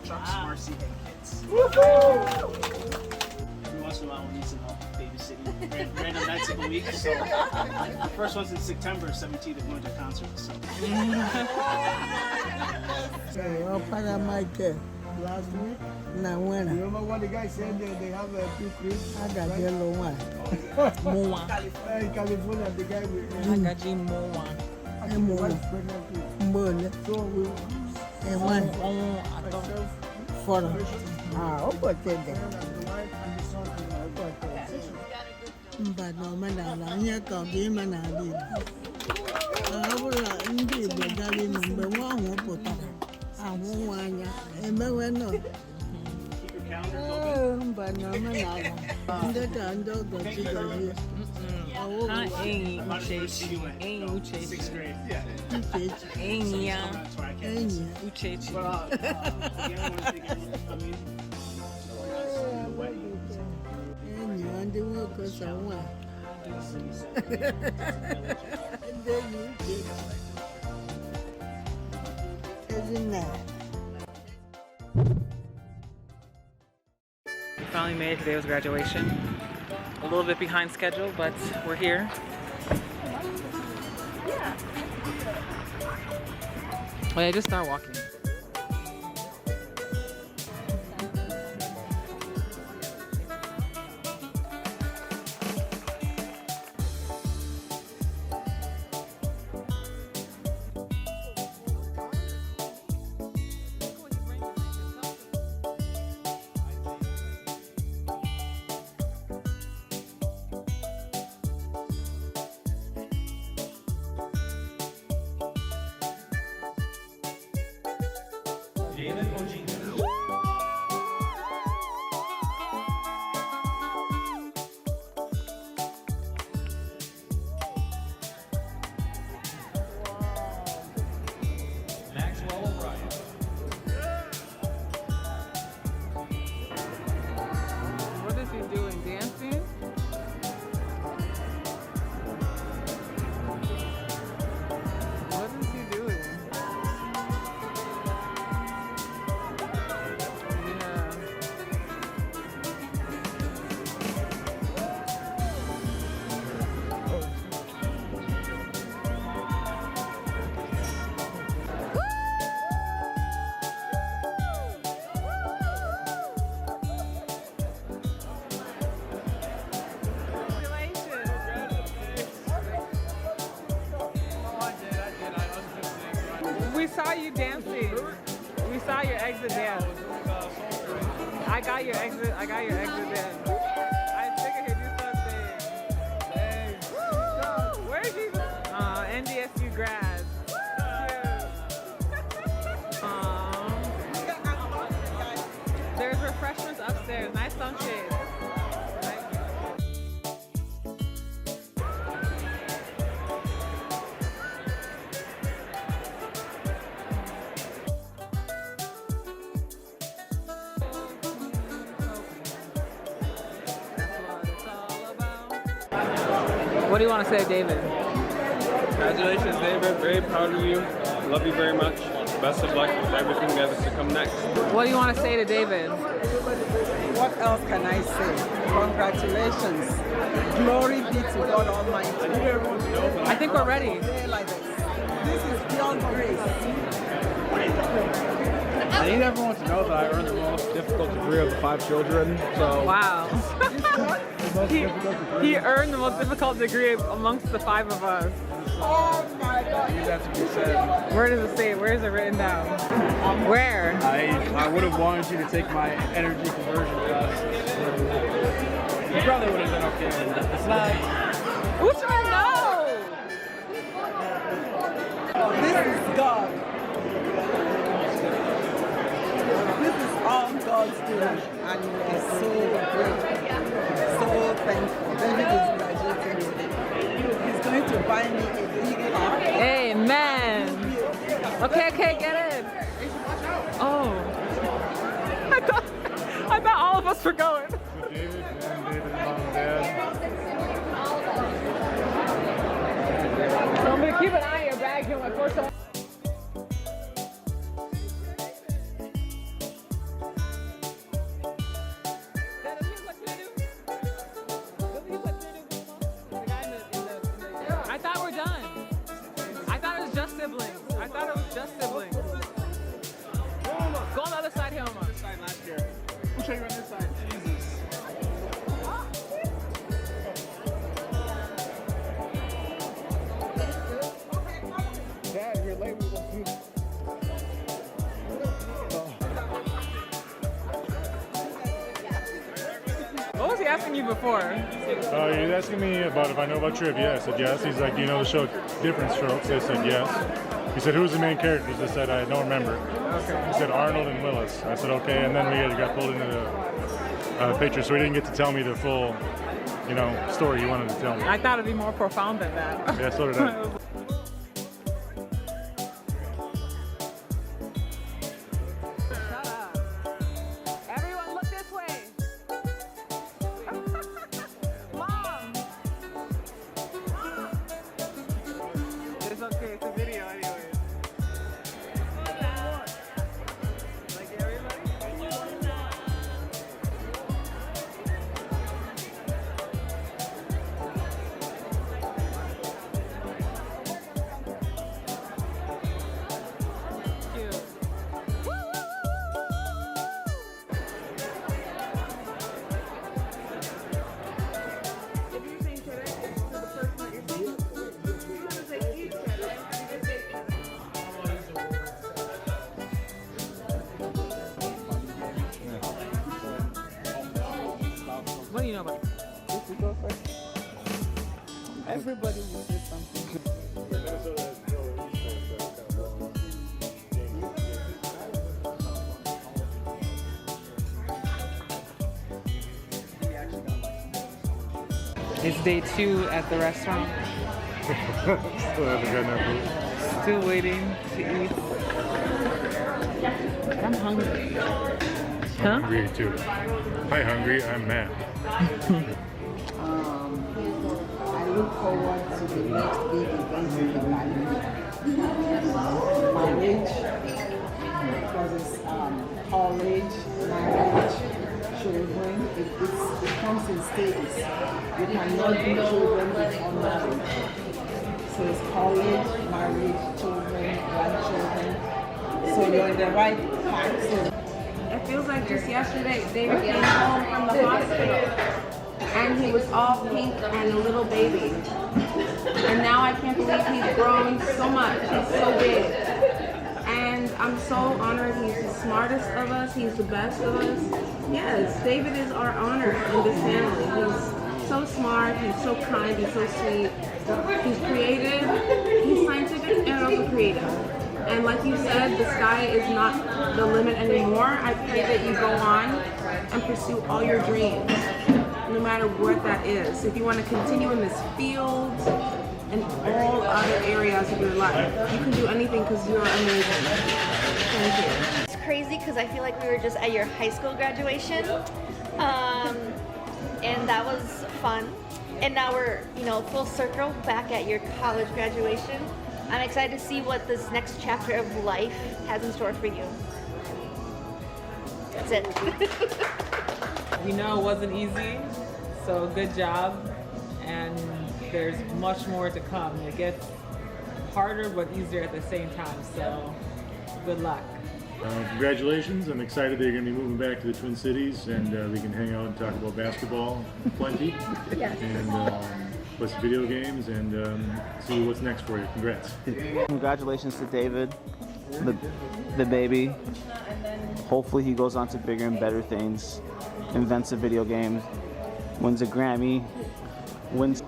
trucks, smart seat, and kids. Every once in a while, we need some help babysitting random nights of the week. So the first one's in September 17th. We're going to a concert. So. Para Michael last week. Now when? You remember what the guy said they have a few creams? I got yellow one. Moa. In California, the guy will. I got you Moa. And more. More. So we. And one Myself, for them. Ah, what did they? and the wife and the son and my God. But no man, here come him and I did. I will indeed be telling number one who put up. I won't want ya. And no, no. Keep your calendars open. But no man, the candle got you. Ain't I'm about to see you in sixth grade. Yeah. Uchechi. But again, I want to take it. I mean, And you want to work or someone. Isn't that? We finally made it. Today was graduation. A little bit behind schedule, but we're here. Yeah. Oh yeah, just start walking. What is he doing? Dancing? What is he doing? We saw you dancing. We saw your exit dance. I got your exit dance. I figured he'd do something. Where is he? NDSU grad. There's refreshments upstairs. Nice sunshade. What do you want to say, David? Congratulations, David. Very proud of you. Love you very much. Best of luck with everything that is to come next. What do you want to say to David? What else can I say? Congratulations. Glory be to God Almighty. I think we're ready. Like this. This is beyond grace. I need everyone to know that I earned the most difficult degree of the 5 children. So Wow. he earned the most difficult degree amongst the 5 of us. Oh my God. I need that to be said. Where does it say? Where is it written down? Where? I would have wanted you to take my energy conversion class. You probably would have been okay with that. It's not. Who should I know? This is God. This is all God's doing. And we are so grateful. So thankful. David is graduating today. He's going to buy me a big car. Amen. Okay, get in. Oh. I thought all of us were going. David and David's mom and dad. So I'm gonna keep an eye on your bag here. My first time. just siblings. I thought it was just siblings. Go on the other side, Hilma. This side last year. I'll show you on this side. Jesus. Dad, you're late. What was he asking you before? He was asking me about if I know about trivia. I said yes. He's like, do you know the show Different Strokes? I said yes. He said, who's the main characters? I said, I don't remember. Okay. He said, Arnold and Willis. I said, okay. And then we got pulled into the picture, so he didn't get to tell me the full, story he wanted to tell me. I thought it'd be more profound than that. Yeah, so did I. Shut up. Everyone look this way. Mom! It's okay, it's a video anyway. Like everybody? Cute. What do you know about it? If you go first. Everybody will say something. It's day 2 at the restaurant. Still haven't gotten our food. Still waiting to eat. I'm hungry. Huh? Hungry too. Hi, hungry. I'm Matt. I look forward to the next big event in the life. Marriage, because it's college, marriage, children. It comes in stages. You cannot do children before marriage. So it's college, marriage, children, grandchildren. So you're in the right path. So it feels like just yesterday, David came home from the hospital and he was all pink and a little baby. And now I can't believe he's grown so much. He's so big. And I'm so honored. He's the smartest of us. He's the best of us. Yes, David is our honor in this family. He's so smart. He's so kind. He's so sweet. He's creative. He's scientific and also creative. And like you said, the sky is not the limit anymore. I pray that you go on and pursue all your dreams, no matter what that is. If you want to continue in this field and all other areas of your life, you can do anything because you're amazing. Thank you. It's crazy because I feel like we were just at your high school graduation, and that was fun. And now we're, full circle back at your college graduation. I'm excited to see what this next chapter of life has in store for you. That's it. We know it wasn't easy, so good job. And there's much more to come. It gets harder but easier at the same time, so good luck. Congratulations. I'm excited that you're going to be moving back to the Twin Cities and we can hang out and talk about basketball plenty. Yes. And play some video games and see what's next for you. Congrats. Congratulations to David, the baby. Hopefully he goes on to bigger and better things, invents a video game, wins a Grammy, wins